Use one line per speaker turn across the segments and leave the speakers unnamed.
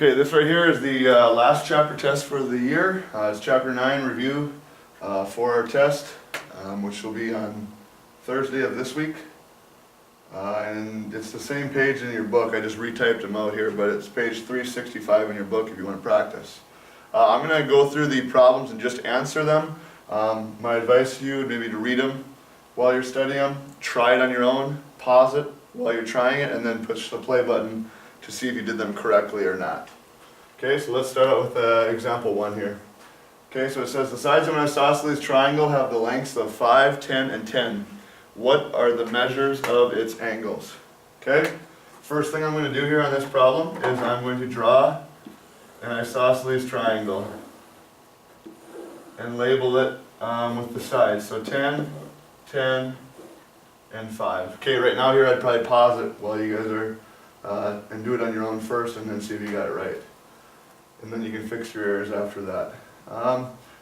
Okay, this right here is the last chapter test for the year. It's chapter 9 review for our test, which will be on Thursday of this week. And it's the same page in your book. I just retyped them out here, but it's page 365 in your book if you want to practice. I'm going to go through the problems and just answer them. My advice to you would maybe to read them while you're studying them, try it on your own, pause it while you're trying it, and then push the play button to see if you did them correctly or not. Okay, so let's start out with example 1 here. Okay, so it says the sides of an isosceles triangle have the lengths of 5, 10, and 10. What are the measures of its angles? Okay, first thing I'm going to do here on this problem is I'm going to draw an isosceles triangle and label it with the sides. So 10, 10, and 5. Okay, right now here I'd probably pause it while you guys are and do it on your own first and then see if you got it right. And then you can fix your errors after that.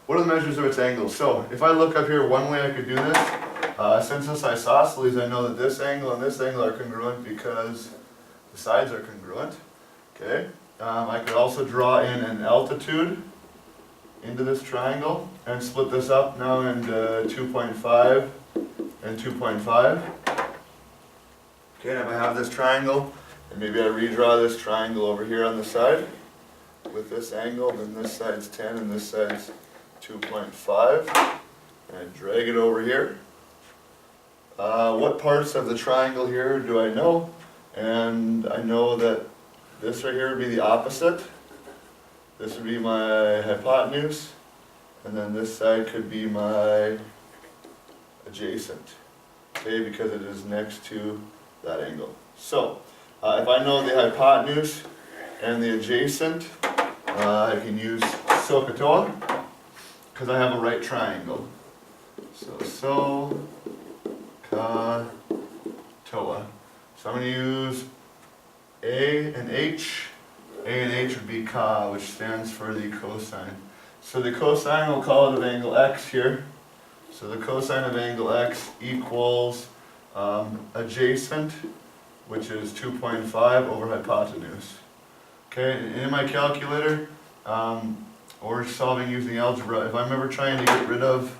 What are the measures of its angles? So if I look up here, one way I could do this, since it's isosceles, I know that this angle and this angle are congruent because the sides are congruent. Okay, I could also draw in an altitude into this triangle and split this up now into 2.5 and 2.5. Okay, and if I have this triangle, and maybe I redraw this triangle over here on the side with this angle, then this side's 10 and this side's 2.5, and I drag it over here. What parts of the triangle here do I know? And I know that this right here would be the opposite. This would be my hypotenuse, and then this side could be my adjacent, okay, because it is next to that angle. So, if I know the hypotenuse and the adjacent, I can use SOHCAHTOA because I have a right triangle. So SOHCAHTOA. So I'm going to use A and H. A and H would be CA, which stands for the cosine. So the cosine, we'll call it of angle X here. So the cosine of angle X equals adjacent, which is 2.5 over hypotenuse. Okay, and in my calculator, or solving using algebra, if I'm ever trying to get rid of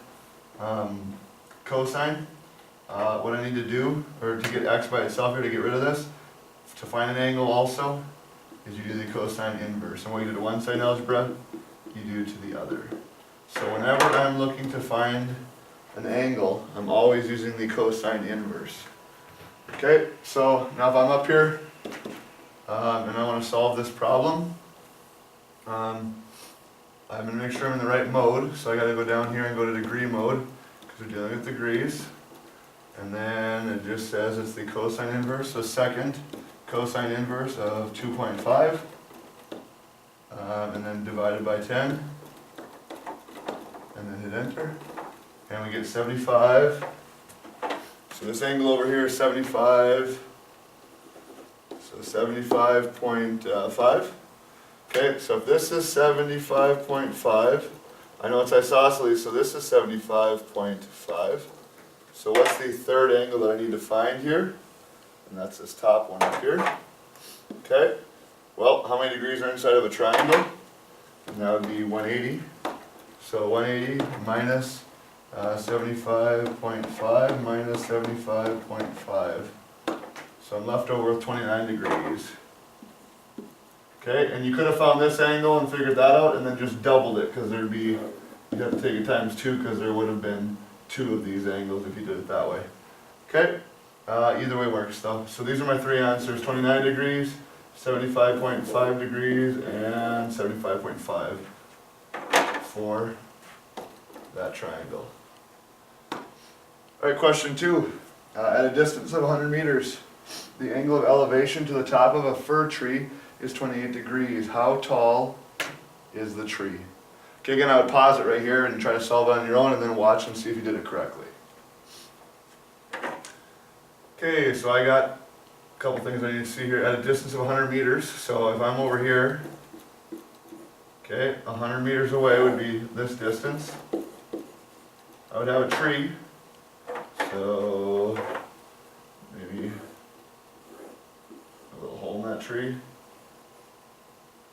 cosine, what I need to do, or to get x by itself here to get rid of this, to find an angle also, is you do the cosine inverse. And what you do to one side in algebra, you do to the other. So whenever I'm looking to find an angle, I'm always using the cosine inverse. Okay, so now if I'm up here and I want to solve this problem, I'm going to make sure I'm in the right mode. So I got to go down here and go to degree mode because we're dealing with degrees. And then it just says it's the cosine inverse, so second cosine inverse of 2.5, and then divided by 10, and then hit enter, and we get 75. So this angle over here is 75, so 75.5. Okay, so if this is 75.5, I know it's isosceles, so this is 75.5. So what's the third angle that I need to find here? And that's this top one up here. Okay, well, how many degrees are inside of a triangle? And that would be 180. So 180 minus 75.5 minus 75.5. So I'm left over with 29 degrees. Okay, and you could have found this angle and figured that out and then just doubled it, because there'd be, you'd have to take it times 2 because there would have been 2 of these angles if you did it that way. Okay, either way works though. So these are my 3 answers: 29 degrees, 75.5 degrees, and 75.5 for that triangle. Alright, question 2. At a distance of 100 meters, the angle of elevation to the top of a fir tree is 28 degrees. How tall is the tree? Okay, again, I would pause it right here and try to solve it on your own and then watch and see if you did it correctly. Okay, so I got a couple things I need to see here. At a distance of 100 meters, so if I'm over here, okay, 100 meters away would be this distance. I would have a tree, so maybe a little hole in that tree.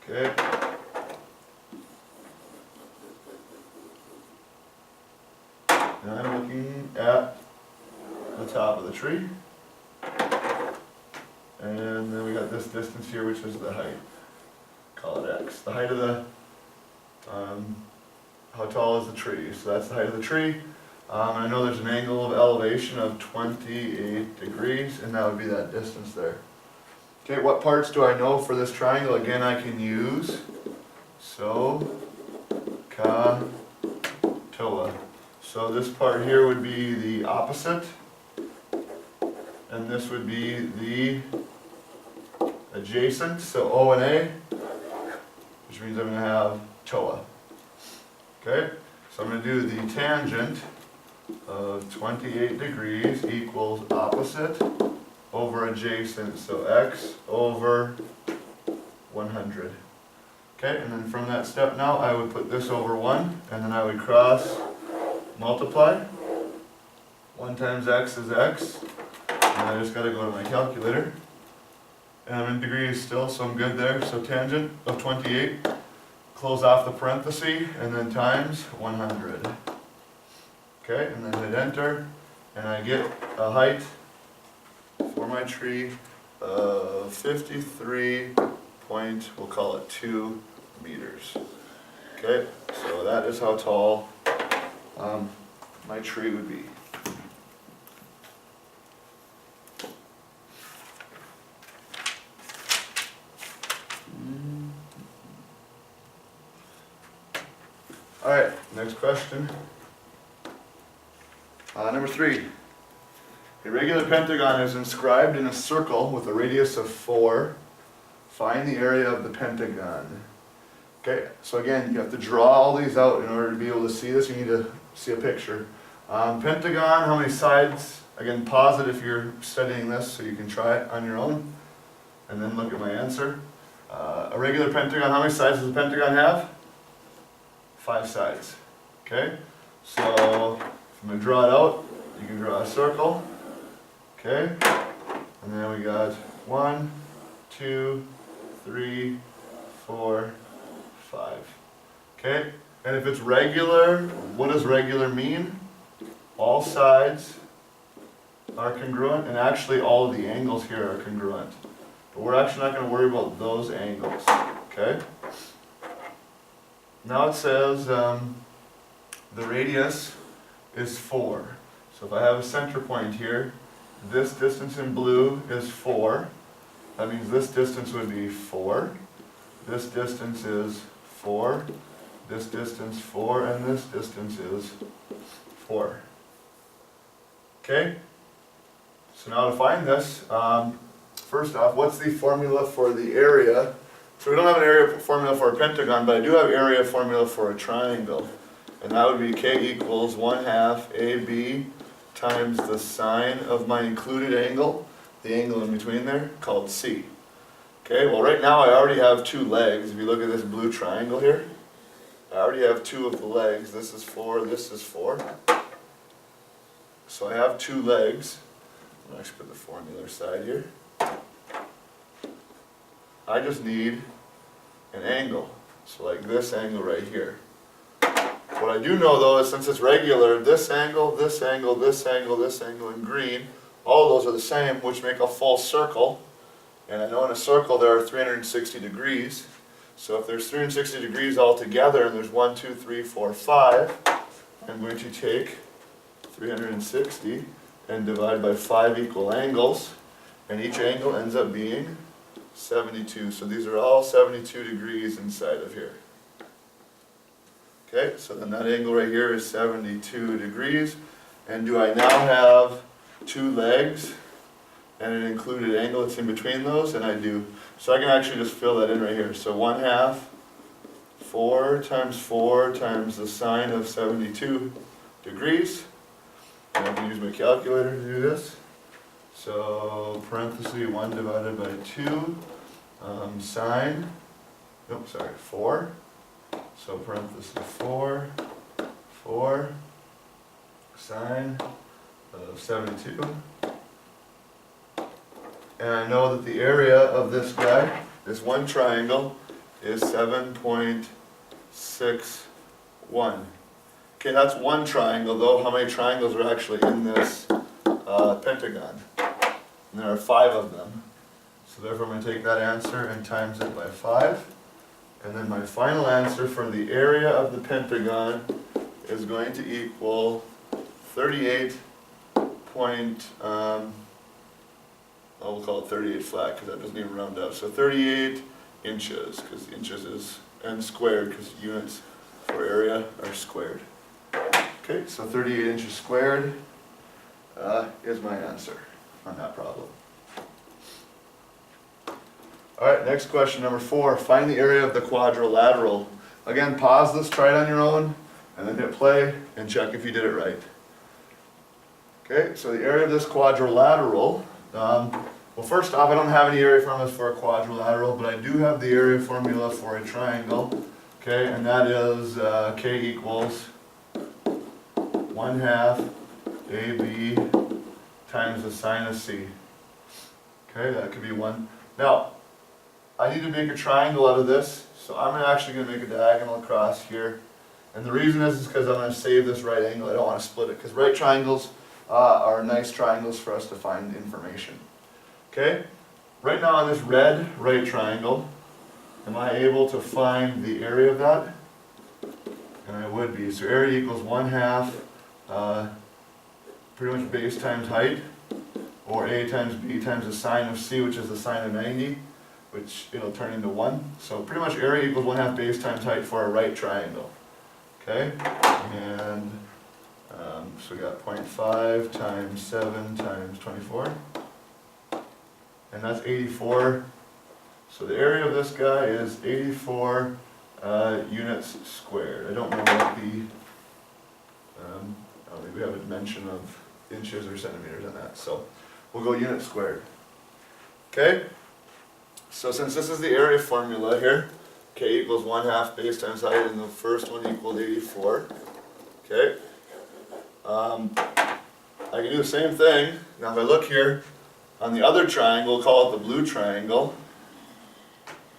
Okay. And I'm looking at the top of the tree. And then we got this distance here, which is the height. Call it x. The height of the, how tall is the tree? So that's the height of the tree. I know there's an angle of elevation of 28 degrees, and that would be that distance there. Okay, what parts do I know for this triangle? Again, I can use so, ka, toa. So this part here would be the opposite, and this would be the adjacent, so O and A, which means I'm going to have toa. Okay, so I'm going to do the tangent of 28 degrees equals opposite over adjacent, so x over 100. Okay, and then from that step now, I would put this over 1, and then I would cross multiply. 1 times x is x, and I just got to go to my calculator. And I'm in degrees still, so I'm good there. So tangent of 28, close off the parenthesis, and then times 100. Okay, and then hit enter, and I get a height for my tree of 53 point, we'll call it 2 meters. Okay, so that is how tall my tree would be. Alright, next question. Number 3. A regular pentagon is inscribed in a circle with a radius of 4. Find the area of the pentagon. Okay, so again, you have to draw all these out in order to be able to see this. You need to see a picture. Pentagon, how many sides? Again, pause it if you're studying this so you can try it on your own. And then look at my answer. A regular pentagon, how many sides does a pentagon have? 5 sides. Okay, so if I'm going to draw it out, you can draw a circle. Okay, and then we got 1, 2, 3, 4, 5. Okay, and if it's regular, what does regular mean? All sides are congruent, and actually all of the angles here are congruent. But we're actually not going to worry about those angles. Okay? Now it says the radius is 4. So if I have a center point here, this distance in blue is 4. That means this distance would be 4. This distance is 4. This distance 4, and this distance is 4. Okay? So now to find this, first off, what's the formula for the area? So we don't have an area formula for a pentagon, but I do have area formula for a triangle. And that would be K equals 1/2 AB times the sine of my included angle, the angle in between there, called C. Okay, well right now I already have 2 legs. If you look at this blue triangle here, I already have 2 of the legs. This is 4, this is 4. So I have 2 legs. I'll actually put the formula aside here. I just need an angle. So like this angle right here. What I do know though is since it's regular, this angle, this angle, this angle, this angle in green, all of those are the same, which make a full circle. And I know in a circle there are 360 degrees. So if there's 360 degrees altogether and there's 1, 2, 3, 4, 5, I'm going to take 360 and divide by 5 equal angles, and each angle ends up being 72. So these are all 72 degrees inside of here. Okay, so then that angle right here is 72 degrees. And do I now have 2 legs and an included angle that's in between those? And I do. So I can actually just fill that in right here. So 1/2, 4 times 4 times the sine of 72 degrees. And I can use my calculator to do this. So parenthesis 1 divided by 2 sine, 4. So parenthesis 4 sine of 72. And I know that the area of this guy, this one triangle, is 7.61. Okay, that's one triangle though. How many triangles are actually in this pentagon? And there are 5 of them. So therefore I'm going to take that answer and times it by 5. And then my final answer for the area of the pentagon is going to equal 38 point, we'll call it 38 flat because that doesn't even round up. So 38 inches, because inches is, and squared because units for area are squared. Okay, so 38 inches squared is my answer on that problem. Alright, next question, number 4. Find the area of the quadrilateral. Again, pause this, try it on your own, and then hit play and check if you did it right. Okay, so the area of this quadrilateral, well first off, I don't have any area formulas for a quadrilateral, but I do have the area formula for a triangle. Okay, and that is K equals 1/2 AB times the sine of C. Okay, that could be 1. Now, I need to make a triangle out of this, so I'm actually going to make a diagonal across here. And the reason is because I'm going to save this right angle. I don't want to split it, because right triangles are nice triangles for us to find information. Okay, right now on this red right triangle, am I able to find the area of that? And I would be. So area equals 1/2, pretty much base times height, or A times B times the sine of C, which is the sine of 90, which it'll turn into 1. So pretty much area equals 1/2 base times height for a right triangle. Okay, and so we got 0.5 times 7 times 24, and that's 84. So the area of this guy is 84 units squared. I don't know what the, I don't think we have a dimension of inches or centimeters on that, so we'll go units squared. Okay, so since this is the area formula here, K equals 1/2 base times height, and the first one equals 84. Okay, I can do the same thing. Now if I look here on the other triangle, we'll call it the blue triangle.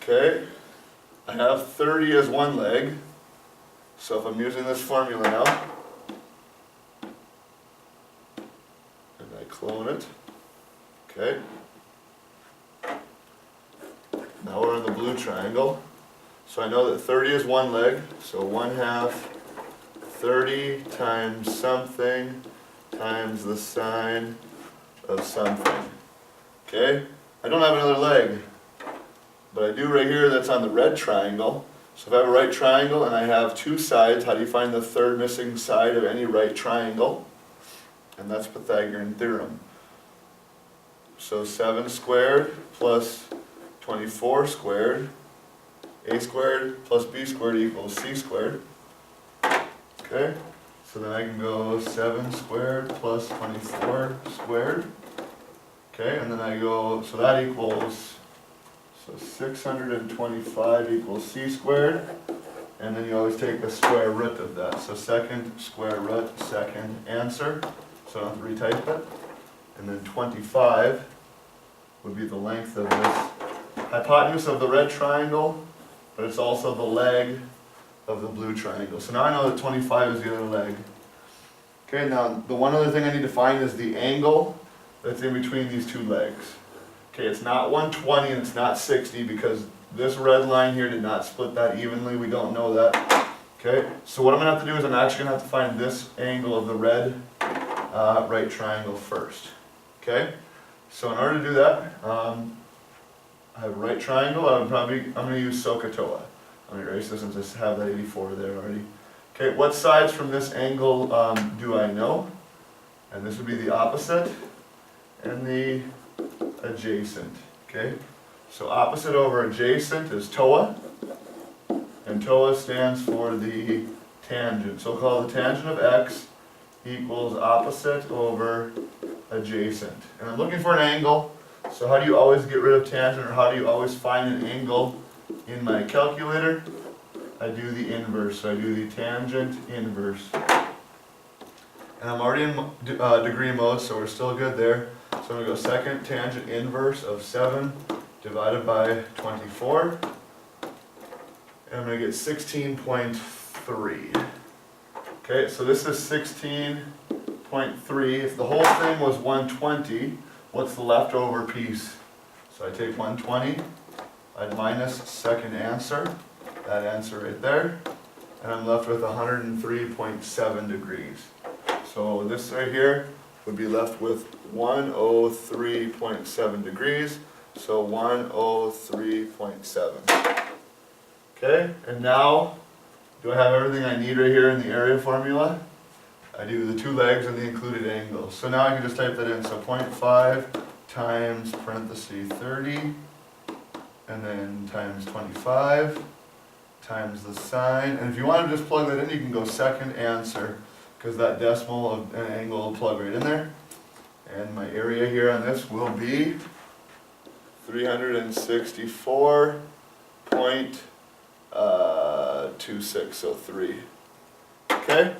Okay, I have 30 as one leg, so if I'm using this formula now, and I clone it, okay, now we're on the blue triangle. So I know that 30 is one leg, so 1/2 30 times something times the sine of something. Okay, I don't have another leg, but I do right here that's on the red triangle. So if I have a right triangle and I have 2 sides, how do you find the third missing side of any right triangle? And that's Pythagorean theorem. So 7 squared plus 24 squared, A squared plus B squared equals C squared. Okay, so then I can go 7 squared plus 24 squared. Okay, and then I go, so that equals, so 625 equals C squared. And then you always take the square root of that. So second square root, second answer. So I don't have to retype it. And then 25 would be the length of this hypotenuse of the red triangle, but it's also the leg of the blue triangle. So now I know that 25 is the other leg. Okay, now the one other thing I need to find is the angle that's in between these 2 legs. Okay, it's not 120 and it's not 60 because this red line here did not split that evenly. We don't know that. Okay, so what I'm going to have to do is I'm actually going to have to find this angle of the red right triangle first. Okay, so in order to do that, I have a right triangle. I'm going to use SOHCAHTOA. Let me erase this and just have that 84 there already. Okay, what sides from this angle do I know? And this would be the opposite and the adjacent. Okay, so opposite over adjacent is TOA, and TOA stands for the tangent. So we'll call the tangent of x equals opposite over adjacent. And I'm looking for an angle. So how do you always get rid of tangent, or how do you always find an angle in my calculator? I do the inverse, so I do the tangent inverse. And I'm already in degree mode, so we're still good there. So I'm going to go second tangent inverse of 7 divided by 24. and I'm going to get 16.3. Okay, so this is 16.3. If the whole thing was 120, what's the leftover piece? So I take 120, I'd minus second answer, that answer right there, and I'm left with 103.7 degrees. So this right here would be left with 103.7 degrees, so 103.7. Okay, and now, do I have everything I need right here in the area formula? I do the two legs and the included angle. So now I can just type that in, so 0.5 times parenthesis 30, and then times 25, times the sine, and if you want to just plug that in, you can go second answer, because that decimal of an angle will plug right in there. And my area here on this will be 364.26, so 3. Okay,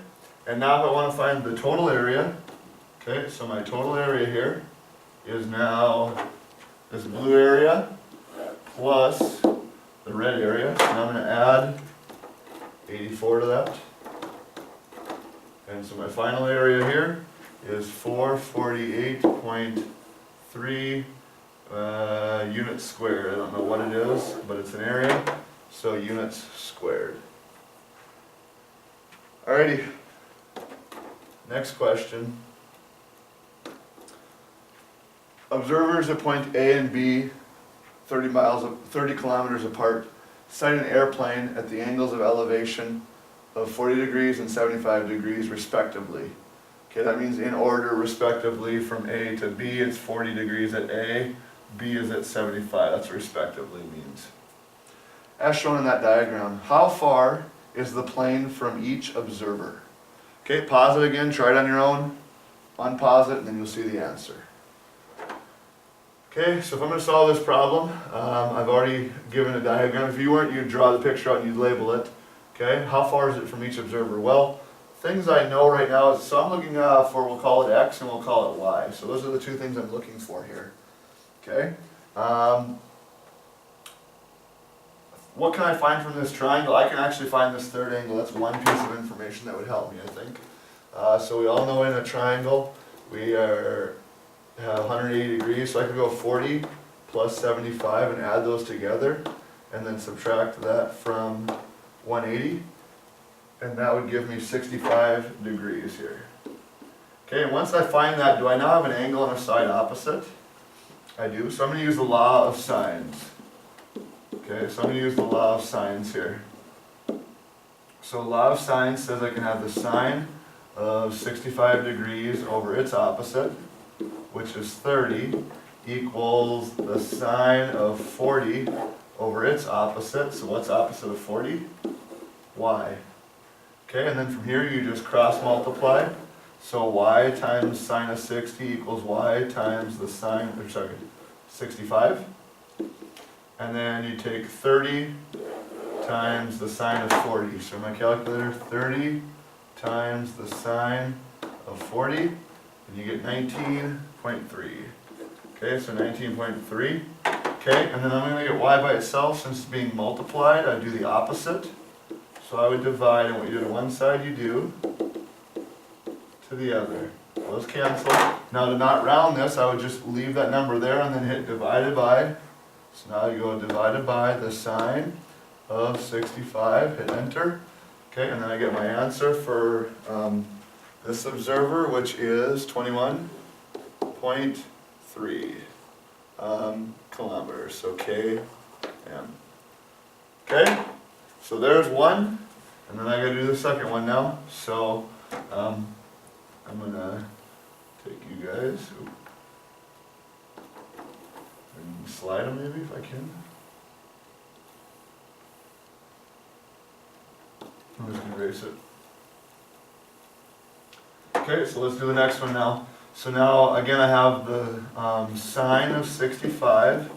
and now if I want to find the total area, okay, so my total area here is now this blue area plus the red area, and I'm going to add 84 to that. And so my final area here is 448.3 units squared. I don't know what it is, but it's an area, so units squared. Alrighty, next question. Observers at point A and B, 30 kilometers apart, sight an airplane at the angles of elevation of 40 degrees and 75 degrees respectively. Okay, that means in order respectively from A to B, it's 40 degrees at A, B is at 75, that's respectively means. As shown in that diagram, how far is the plane from each observer? Okay, pause it again, try it on your own, unpause it, and then you'll see the answer. Okay, so if I'm going to solve this problem, I've already given a diagram. If you weren't, you'd draw the picture out and you'd label it. Okay, how far is it from each observer? Well, things I know right now, so I'm looking for, we'll call it X and we'll call it Y. So those are the two things I'm looking for here. Okay, what can I find from this triangle? I can actually find this third angle. That's one piece of information that would help me, I think. So we all know in a triangle, we have 180 degrees, so I could go 40 plus 75 and add those together, and then subtract that from 180, and that would give me 65 degrees here. Okay, and once I find that, do I now have an angle and a side opposite? I do, so I'm going to use the law of sines. Okay, so I'm going to use the law of sines here. So law of sines says I can have the sine of 65 degrees over its opposite, which is 30, equals the sine of 40 over its opposite. So what's opposite of 40? Y. Okay, and then from here you just cross multiply. So y times sine of 60 equals y times the sine, 65. And then you take 30 times the sine of 40. So my calculator, 30 times the sine of 40, and you get 19.3. Okay, so 19.3. Okay, and then I'm going to get y by itself. Since it's being multiplied, I do the opposite. So I would divide, and what you do to one side, you do to the other. Those cancel. Now to not round this, I would just leave that number there and then hit divided by. So now you go divided by the sine of 65, hit enter. Okay, and then I get my answer for this observer, which is 21.3 kilometers, so km. Okay, so there's one, and then I gotta do the second one now. So I'm gonna take you guys and slide them maybe if I can. I'm just gonna erase it. Okay, so let's do the next one now. So now, again, I have the sine of 65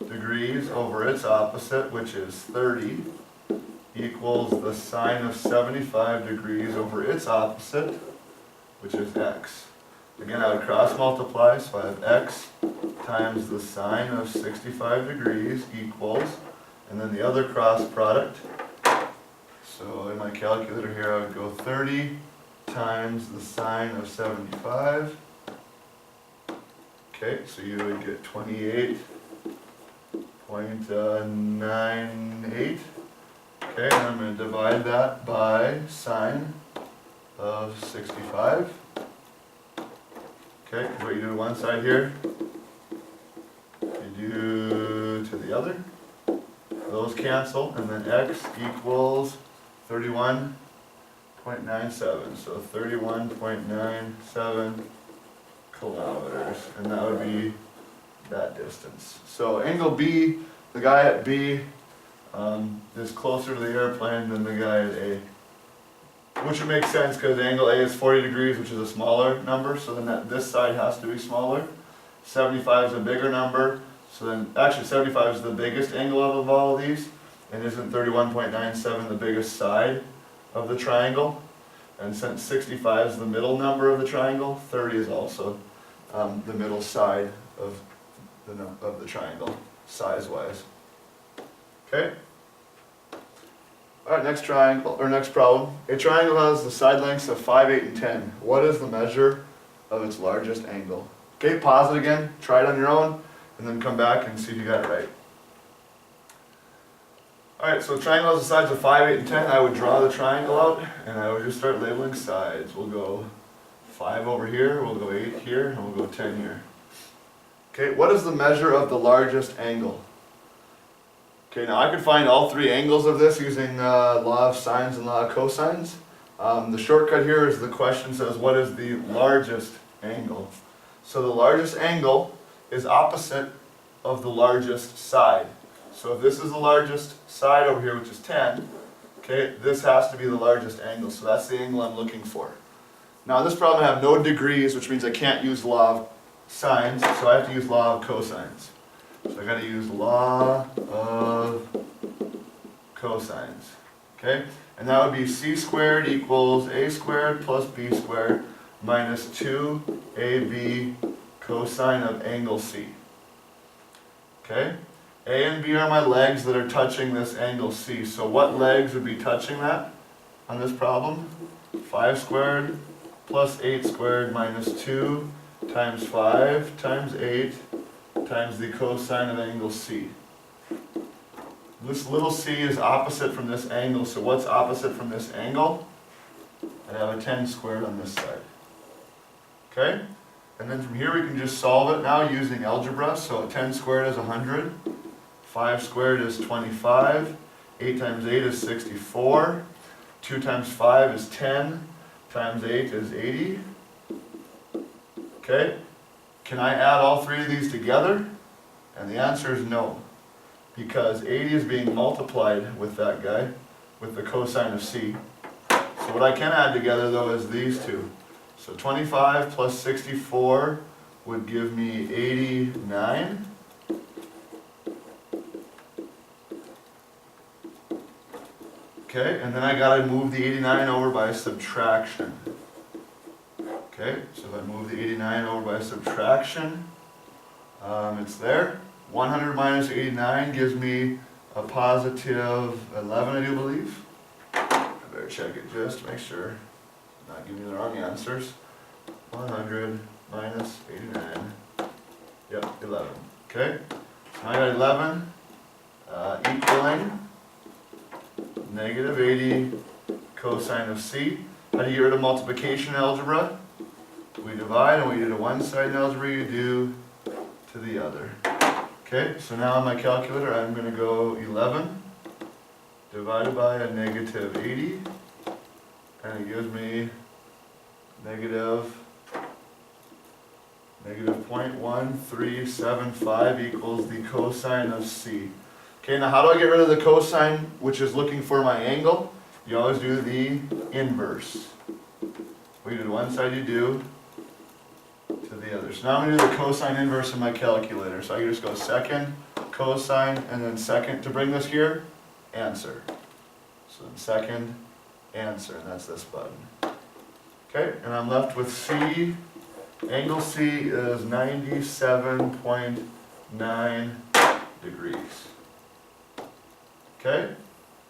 degrees over its opposite, which is 30, equals the sine of 75 degrees over its opposite, which is x. Again, I would cross multiply, so I have x times the sine of 65 degrees equals, and then the other cross product So in my calculator here, I would go 30 times the sine of 75. Okay, so you would get 28.98. Okay, and I'm going to divide that by sine of 65. Okay, because what you do to one side here, you do to the other. Those cancel, and then x equals 31.97. So 31.97 kilometers, and that would be that distance. So angle B, the guy at B is closer to the airplane than the guy at A. Which would make sense because angle A is 40 degrees, which is a smaller number, so then this side has to be smaller. 75 is a bigger number, so then actually 75 is the biggest angle out of all of these, and isn't 31.97 the biggest side of the triangle? And since 65 is the middle number of the triangle, 30 is also the middle side of the triangle, size-wise. Okay? Alright, next triangle, or next problem. A triangle has the side lengths of 5, 8, and 10. What is the measure of its largest angle? Okay, pause it again, try it on your own, and then come back and see if you got it right. Alright, so triangle has the sides of 5, 8, and 10. I would draw the triangle out, and I would just start labeling sides. We'll go 5 over here, we'll go 8 here, and we'll go 10 here. Okay, what is the measure of the largest angle? Okay, now I could find all three angles of this using law of sines and law of cosines. The shortcut here is the question says, what is the largest angle? So the largest angle is opposite of the largest side. So if this is the largest side over here, which is 10, okay, this has to be the largest angle. So that's the angle I'm looking for. Now in this problem I have no degrees, which means I can't use law of sines, so I have to use law of cosines. So I got to use law of cosines. Okay? And that would be c squared equals a squared plus b squared minus 2ab cosine of angle C. Okay? A and B are my legs that are touching this angle C. So what legs would be touching that on this problem? 5 squared plus 8 squared minus 2 times 5 times 8 times the cosine of angle C. This little c is opposite from this angle, so what's opposite from this angle? I have a 10 squared on this side. Okay? And then from here we can just solve it now using algebra. So 10 squared is 100, 5 squared is 25, 8 times 8 is 64, 2 times 5 is 10, times 8 is 80. Okay? Can I add all three of these together? And the answer is no. Because 80 is being multiplied with that guy, with the cosine of C. So what I can add together though is these two. So 25 plus 64 would give me 89. Okay, and then I gotta move the 89 over by subtraction. Okay, so if I move the 89 over by subtraction, it's there. 100 minus 89 gives me a positive 11, I do believe. I better check it just to make sure I'm not giving you the wrong answers. 100 minus 89, yep, 11. Okay, so I got 11 equaling negative 80 cosine of C. How do you get rid of multiplication in algebra? We divide, and what you do to one side in algebra, you do to the other. Okay, so now on my calculator, I'm going to go 11 divided by a negative 80, and it gives me negative 0.1375 equals the cosine of C. Okay, now how do I get rid of the cosine, which is looking for my angle? You always do the inverse. What you do to one side, you do to the other. So now I'm going to do the cosine inverse in my calculator. So I can just go second, cosine, and then second. To bring this here, answer. So then second, answer, and that's this button. Okay, and I'm left with C. Angle C is 97.9 degrees. Okay,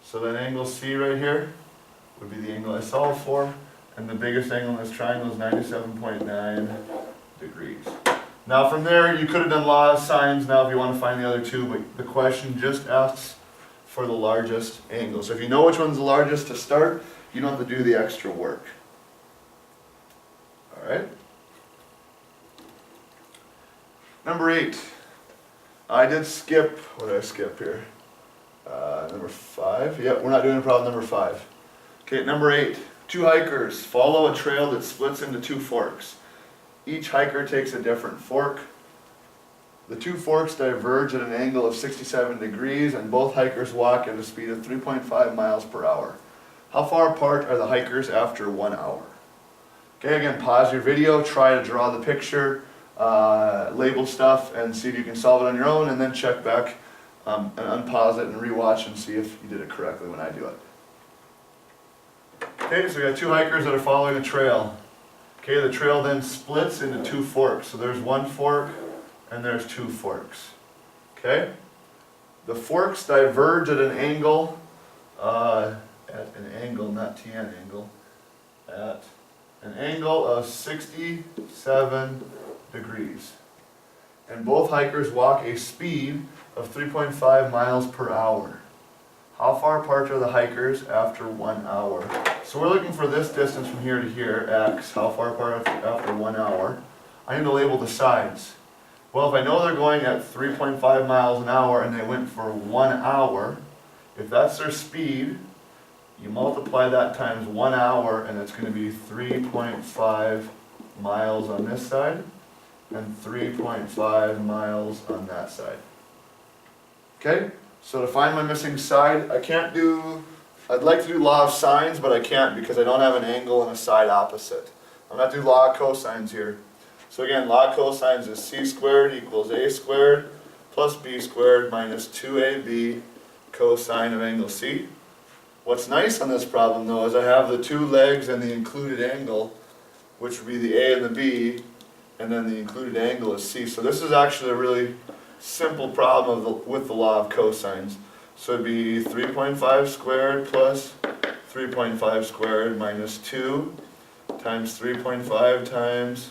So then angle C right here would be the angle I solved for, and the biggest angle in this triangle is 97.9 degrees. Now from there, you could have done law of sines now if you want to find the other two, but the question just asks for the largest angle. So if you know which one's the largest to start, you don't have to do the extra work. Alright? Number 8. I did skip, what did I skip here? Number 5. Yep, we're not doing problem number 5. Okay, number 8. 2 hikers follow a trail that splits into 2 forks. Each hiker takes a different fork. The 2 forks diverge at an angle of 67 degrees and both hikers walk at a speed of 3.5 miles per hour. How far apart are the hikers after 1 hour? Okay, again, pause your video, try to draw the picture, label stuff, and see if you can solve it on your own, and then check back and unpause it and rewatch and see if you did it correctly when I do it. Okay, so we got 2 hikers that are following a trail. Okay, the trail then splits into 2 forks. So there's 1 fork and there's 2 forks. Okay? The forks diverge at an angle, not tan angle, at an angle of 67 degrees. And both hikers walk a speed of 3.5 miles per hour. How far apart are the hikers after 1 hour? So we're looking for this distance from here to here, x. How far apart after 1 hour? I need to label the sides. Well, if I know they're going at 3.5 miles an hour and they went for 1 hour, if that's their speed, you multiply that times 1 hour and it's going to be 3.5 miles on this side and 3.5 miles on that side. Okay? So to find my missing side, I'd like to do law of sines, but I can't because I don't have an angle and a side opposite. I'm not doing law of cosines here. So again, law of cosines is c squared equals a squared plus b squared minus 2ab cosine of angle c. What's nice on this problem though is I have the 2 legs and the included angle, which would be the a and the b, and then the included angle is c. So this is actually a really simple problem with the law of cosines. So it'd be 3.5 squared plus 3.5 squared minus 2 times 3.5 times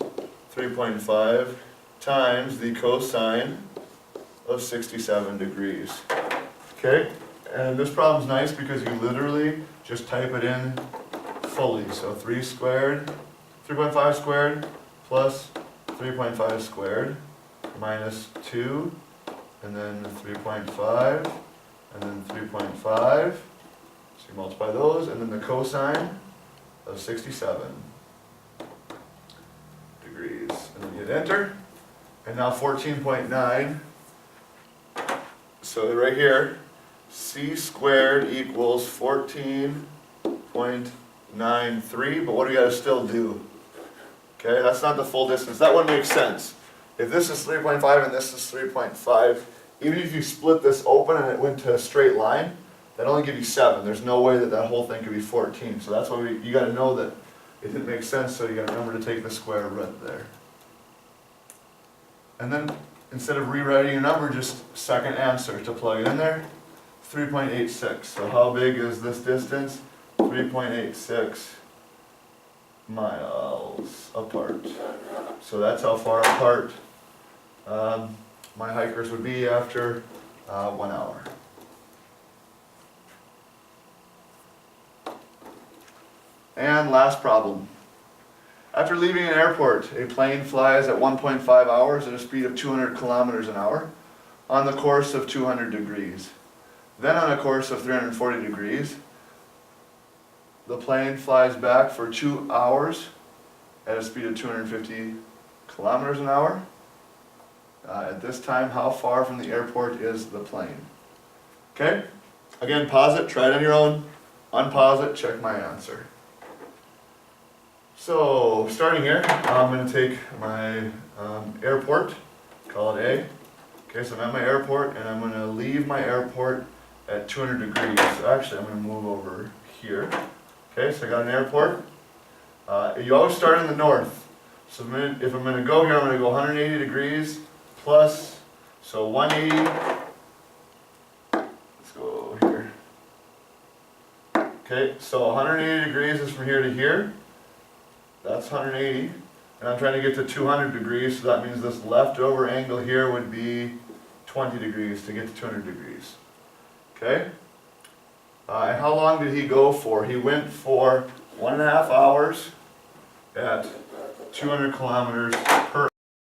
3.5 times the cosine of 67 degrees. Okay, and this problem's nice because you literally just type it in fully. So 3.5 squared plus 3.5 squared minus 2, and then 3.5, and then 3.5, so you multiply those, and then the cosine of 67 degrees, and then you hit enter, and now 14.9, so right here, c squared equals 14.93, but what do we got to still do? Okay, that's not the full distance, that one makes sense. If this is 3.5 and this is 3.5, even if you split this open and it went to a straight line, that'd only give you 7. There's no way that that whole thing could be 14. So that's why you got to know that it didn't make sense, so you got to remember to take the square root there. And then instead of rewriting your number, just second answer to plug it in there, 3.86. So how big is this distance? 3.86 miles apart. So that's how far apart my hikers would be after 1 hour. And last problem. After leaving an airport, a plane flies at 1.5 hours at a speed of 200 kilometers an hour on the course of 200 degrees. Then on a course of 340 degrees, the plane flies back for 2 hours at a speed of 250 kilometers an hour. At this time, how far from the airport is the plane? Okay? Again, pause it, try it on your own, unpause it, check my answer. So, starting here, I'm going to take my airport, call it A. Okay, so I'm at my airport, and I'm going to leave my airport at 200 degrees. So actually, I'm going to move over here. Okay, so I got an airport. You always start in the north. So if I'm going to go here, I'm going to go 180 degrees plus, so 180, let's go here, Okay, so 180 degrees is from here to here. That's 180. And I'm trying to get to 200 degrees, so that means this leftover angle here would be 20 degrees to get to 200 degrees. Okay? And how long did he go for? He went for 1.5 hours at 200 kilometers per